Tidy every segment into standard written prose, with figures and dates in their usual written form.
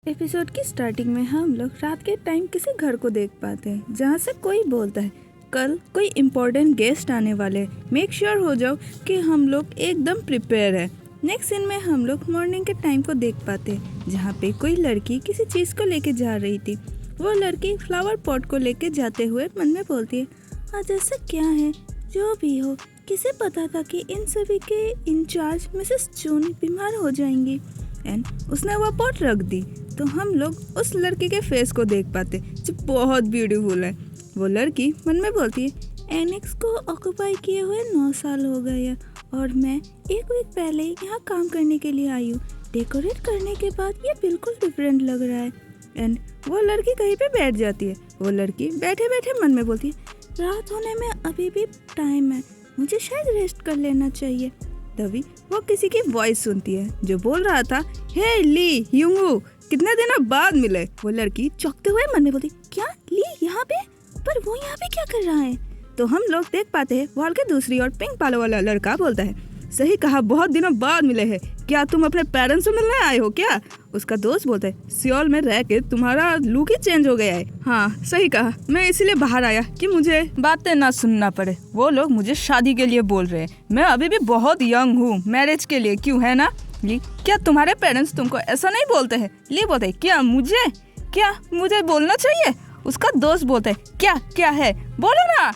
Episode की starting में हम लोग रात के टाइम किसी घर को देख पाते हैं जहाँ से कोई बोलता है कल कोई इम्पोर्टेंट गेस्ट आने वाले हैं, मेक श्योर हो जाओ कि हम लोग एकदम प्रिपेयर है। नेक्स्ट सीन में हम लोग मॉर्निंग के टाइम को देख पाते हैं जहाँ पे कोई लड़की किसी चीज़ को लेके जा रही थी। वो लड़की फ्लावर पॉट को लेके जाते हुए मन में बोलती है आज ऐसा क्या है, जो भी हो किसे पता था कि इन सभी के इंचार्ज मिसेस चून बीमार हो जाएंगी। एंड उसने वो पॉट रख दी तो हम लोग उस लड़की के फेस को देख पाते जो बहुत ब्यूटीफुल है। वो लड़की मन में बोलती है एनेक्स को ऑक्यूपाई किए हुए 9 साल हो गए हैं और मैं एक वीक पहले यहाँ काम करने के लिए आई हूँ। डेकोरेट करने के बाद ये बिल्कुल डिफरेंट लग रहा है। एंड वो लड़की कहीं पे बैठ जाती है। वो लड़की बैठे बैठे मन में बोलती है रात होने में अभी भी टाइम है, मुझे शायद रेस्ट कर लेना चाहिए। तभी वो किसी की वॉइस सुनती है जो बोल रहा था हे ली यूंगू, कितने दिनों बाद मिले। वो लड़की चौंकते हुए मन में बोलती क्या ली यहाँ पे, पर वो यहाँ पे क्या कर रहा है। तो हम लोग देख पाते हैं वॉल के दूसरी ओर पिंक बालों वाला लड़का बोलता है सही कहा, बहुत दिनों बाद मिले हैं, क्या तुम अपने पेरेंट्स से मिलने आए हो क्या। उसका दोस्त बोलता है सियोल में रह के तुम्हारा लुक ही चेंज हो गया है। हाँ सही कहा, मैं इसीलिए बाहर आया कि मुझे बातें ना सुनना पड़े। वो लोग मुझे शादी के लिए बोल रहे हैं, मैं अभी भी बहुत यंग हूँ मैरिज के लिए, क्यों है ना। ली क्या तुम्हारे पेरेंट्स तुमको ऐसा नहीं बोलते हैं। ली बोलते है क्या मुझे बोलना चाहिए। उसका दोस्त बोलता है क्या क्या है बोलो ना,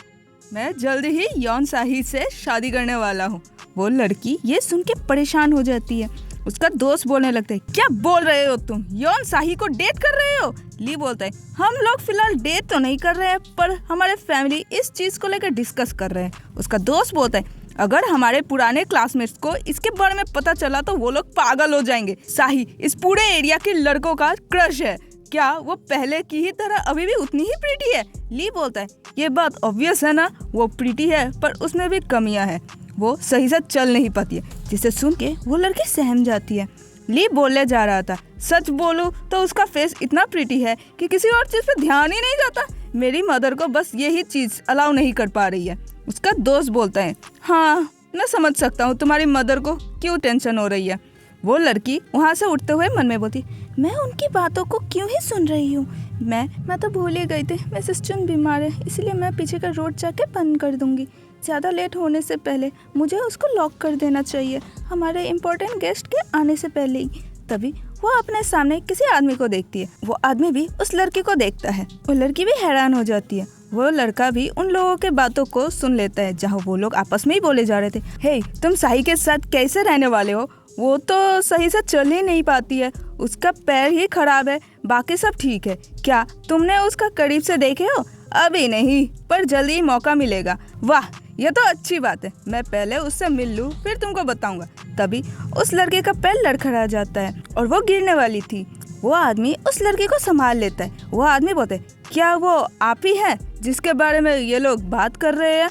मैं जल्दी ही यौन साही से शादी करने वाला हूँ। वो लड़की ये सुन के परेशान हो जाती है। उसका दोस्त बोलने लगता है क्या बोल रहे हो तुम, यौन साही को डेट कर रहे हो। ली बोलता है हम लोग फिलहाल डेट तो नहीं कर रहे हैं, पर हमारे फैमिली इस चीज को लेकर डिस्कस कर रहे हैं। उसका दोस्त बोलता है अगर हमारे पुराने क्लासमेट्स को इसके बारे में पता चला तो वो लोग पागल हो जाएंगे। साही इस पूरे एरिया के लड़कों का क्रश है, क्या वो पहले की ही तरह अभी भी उतनी ही प्रीटी है। ली बोलता है ये बात ऑब्वियस है ना, वो प्रीटी है पर उसमें भी कमियां हैं, वो सही से चल नहीं पाती है। जिसे सुन के वो लड़की सहम जाती है। ली बोलने जा रहा था सच बोलूं तो उसका फेस इतना प्रीटी है कि किसी और चीज पे ध्यान ही नहीं जाता। मेरी मदर को बस यही चीज अलाउ नहीं कर पा रही है। उसका दोस्त बोलता है हाँ मैं समझ सकता हूँ तुम्हारी मदर को क्यों टेंशन हो रही है। वो लड़की वहाँ से उठते हुए मन में बोलती मैं उनकी बातों को क्यों ही सुन रही हूँ। मैं तो भूल ही गई थी मिसेस चुन बीमार है, इसलिए मैं पीछे का रोड जाके बंद कर दूंगी। ज़्यादा लेट होने से पहले मुझे उसको लॉक कर देना चाहिए, हमारे इम्पोर्टेंट गेस्ट के आने से पहले ही। तभी वो अपने सामने किसी आदमी को देखती है। वो आदमी भी उस लड़की को देखता है। वो लड़की भी हैरान हो जाती है। वो लड़का भी उन लोगों के बातों को सुन लेता है जहाँ वो लोग आपस में ही बोले जा रहे थे हे तुम साही के साथ कैसे रहने वाले हो, वो तो सही से चल ही नहीं पाती है, उसका पैर ही खराब है, बाकी सब ठीक है, क्या तुमने उसका करीब से देखे हो। अभी नहीं पर जल्दी ही मौका मिलेगा। वाह ये तो अच्छी बात है, मैं पहले उससे मिल लूँ फिर तुमको बताऊंगा। तभी उस लड़के का पैर लड़खड़ा जाता है और वो गिरने वाली थी। वो आदमी उस लड़की को संभाल लेता है। वो आदमी बोलते है क्या वो आप ही हैं जिसके बारे में ये लोग बात कर रहे हैं।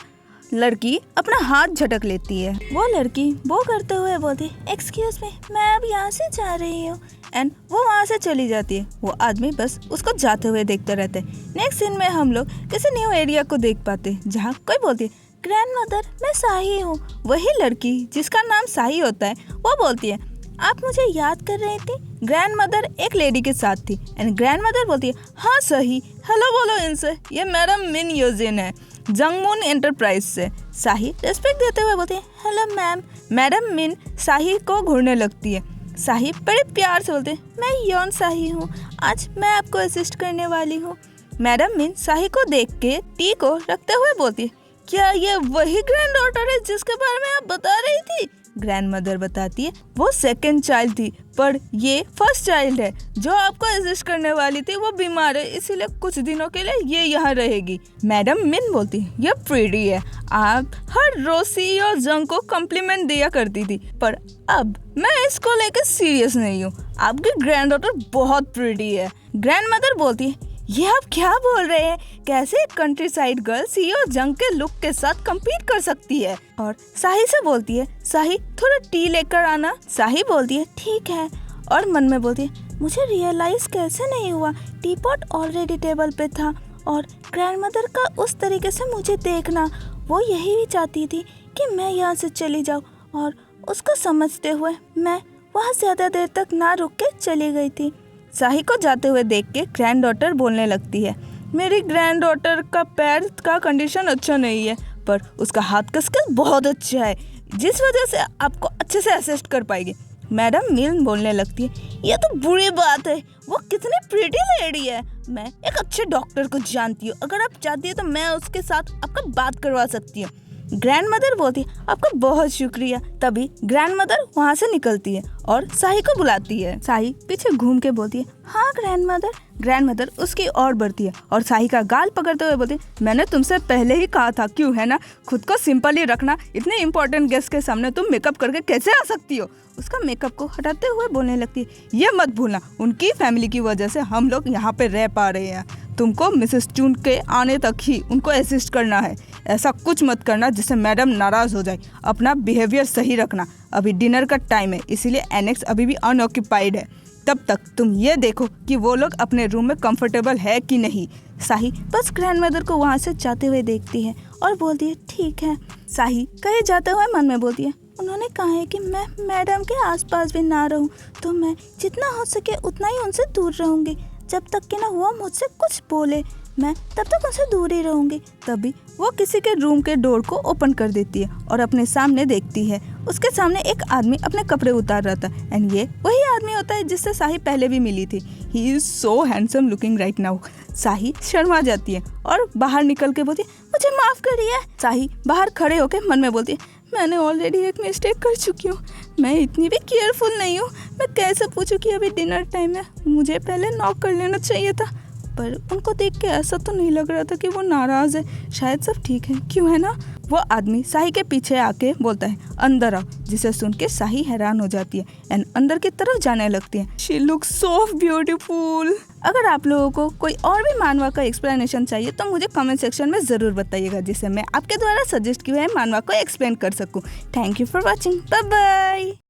लड़की अपना हाथ झटक लेती है। वो लड़की वो करते हुए बोलती एक्सक्यूज मी, मैं अब यहाँ से जा रही हूँ। एंड वो वहाँ से चली जाती है। वो आदमी बस उसको जाते हुए देखते रहते हैं। नेक्स्ट सीन में हम लोग किसी न्यू एरिया को देख पाते हैं जहाँ कोई बोलती है ग्रैंड मदर मैं साही हूँ। वही लड़की जिसका नाम साही होता है वो बोलती है आप मुझे याद कर रही थी। ग्रैंड मदर एक लेडी के साथ थी एंड ग्रैंड मदर बोलती है हाँ सही, हेलो बोलो इनसे, ये मैडम मिन योजिन है जंगमून एंटरप्राइज से। साही रेस्पेक्ट देते हुए बोलती है हेलो मैम। मैडम मिन साही को घूरने लगती है। साही बड़े प्यार से बोलते हैं मैं यौन साही हूँ, आज मैं आपको असिस्ट करने वाली हूँ। मैडम मिन साही को देख के टी को रखते हुए बोलती है क्या ये वही ग्रैंड डॉटर है जिसके बारे में आप बता रही थी। ग्रैंड मदर बताती है वो सेकंड चाइल्ड थी पर ये फर्स्ट चाइल्ड है, जो आपको असिस्ट करने वाली थी वो बीमार है, इसीलिए कुछ दिनों के लिए ये यहाँ रहेगी। मैडम मिन बोलती है ये प्रीटी है, आप हर रोज सीईओ जंग को कॉम्प्लीमेंट दिया करती थी, पर अब मैं इसको लेकर सीरियस नहीं हूँ, आपकी ग्रैंड डॉटर बहुत प्रीटी है। ग्रैंड मदर बोलती है ये आप क्या बोल रहे हैं, कैसे एक कंट्री साइड गर्ल सीईओ जंग के लुक के साथ कम्पीट कर सकती है। और साही से बोलती है साही थोड़ा टी लेकर आना। साही बोलती है ठीक है और मन में बोलती है मुझे रियलाइज कैसे नहीं हुआ, टी पॉट ऑलरेडी टेबल पे था और ग्रैंड मदर का उस तरीके से मुझे देखना, वो यही भी चाहती थी कि मैं यहाँ से चली जाऊँ और उसको समझते हुए मैं वहाँ ज़्यादा देर तक ना रुक के चली गई थी। साही को जाते हुए देख के ग्रैंड डॉटर बोलने लगती है, मेरी ग्रैंड डॉटर का पैर का कंडीशन अच्छा नहीं है, पर उसका हाथ का स्किल बहुत अच्छा है, जिस वजह से आपको अच्छे से असिस्ट कर पाएगी। मैडम मिल्न बोलने लगती है, ये तो बुरी बात है, वो कितनी प्रीटी लेडी है, मैं एक अच्छे डॉक्टर को जानती हूँ, अगर आप चाहती है तो मैं उसके साथ आपका बात करवा सकती हूँ। ग्रैंड मदर बोलती है, आपका बहुत शुक्रिया। तभी ग्रैंड मदर वहाँ से निकलती है और साही को बुलाती है। साही पीछे घूम के बोलती है, हाँ ग्रैंड मदर। ग्रैंड मदर उसकी ओर बढ़ती है और साही का गाल पकड़ते हुए बोलती है, मैंने तुमसे पहले ही कहा था, क्यों है ना, खुद को सिंपल ही रखना, इतने इंपॉर्टेंट गेस्ट के सामने तुम मेकअप करके कैसे आ सकती हो। उसका मेकअप को हटाते हुए बोलने लगती है, ये मत भूलना, उनकी फैमिली की वजह से हम लोग यहाँ पे रह पा रहे हैं, तुमको मिसेस चून के आने तक ही उनको असिस्ट करना है, ऐसा कुछ मत करना जिससे मैडम नाराज़ हो जाए, अपना बिहेवियर सही रखना। अभी डिनर का टाइम है, इसीलिए एनेक्स अभी भी अनऑक्यूपाइड है, तब तक तुम ये देखो कि वो लोग अपने रूम में कंफर्टेबल है कि नहीं। साही बस ग्रैंड मदर को वहाँ से जाते हुए देखती है और बोलती है, ठीक है। साही कहीं जाते हुए मन में बोलती है, उन्होंने कहा है कि मैं मैडम के आसपास भी ना रहूं, तो मैं जितना हो सके उतना ही उनसे दूर रहूंगी, जब तक कि ना वो मुझसे कुछ बोले, मैं तब तक उनसे दूर ही रहूंगी। तभी वो किसी के रूम के डोर को ओपन कर देती है और अपने सामने देखती है, उसके सामने एक आदमी अपने कपड़े उतार रहा था, एंड ये वही आदमी होता है जिससे साही पहले भी मिली थी। He is so handsome looking right now. Sahi Sharma जाती है और बाहर निकल के बोलती है, मुझे माफ करिए। साही बाहर खड़े होकर मन में बोलती है, मैंने ऑलरेडी एक मिस्टेक कर चुकी हूँ, मैं इतनी भी केयरफुल नहीं हूँ, मैं कैसे पूछूँ कि अभी डिनर टाइम है, मुझे पहले नॉक कर लेना चाहिए था। पर उनको देख के ऐसा तो नहीं लग रहा था कि वो नाराज़ है, शायद सब ठीक है, क्यों है ना। वो आदमी साही के पीछे आके बोलता है, अंदर आओ, जिसे सुन के साही हैरान हो जाती है एंड अंदर की तरफ जाने लगती है। She looks so beautiful. अगर आप लोगों को कोई और भी मानवा का एक्सप्लेनेशन चाहिए तो मुझे कमेंट सेक्शन में ज़रूर बताइएगा, जिससे मैं आपके द्वारा सजेस्ट किए हुए मानवा को एक्सप्लेन कर सकूँ। Thank you for watching, bye bye.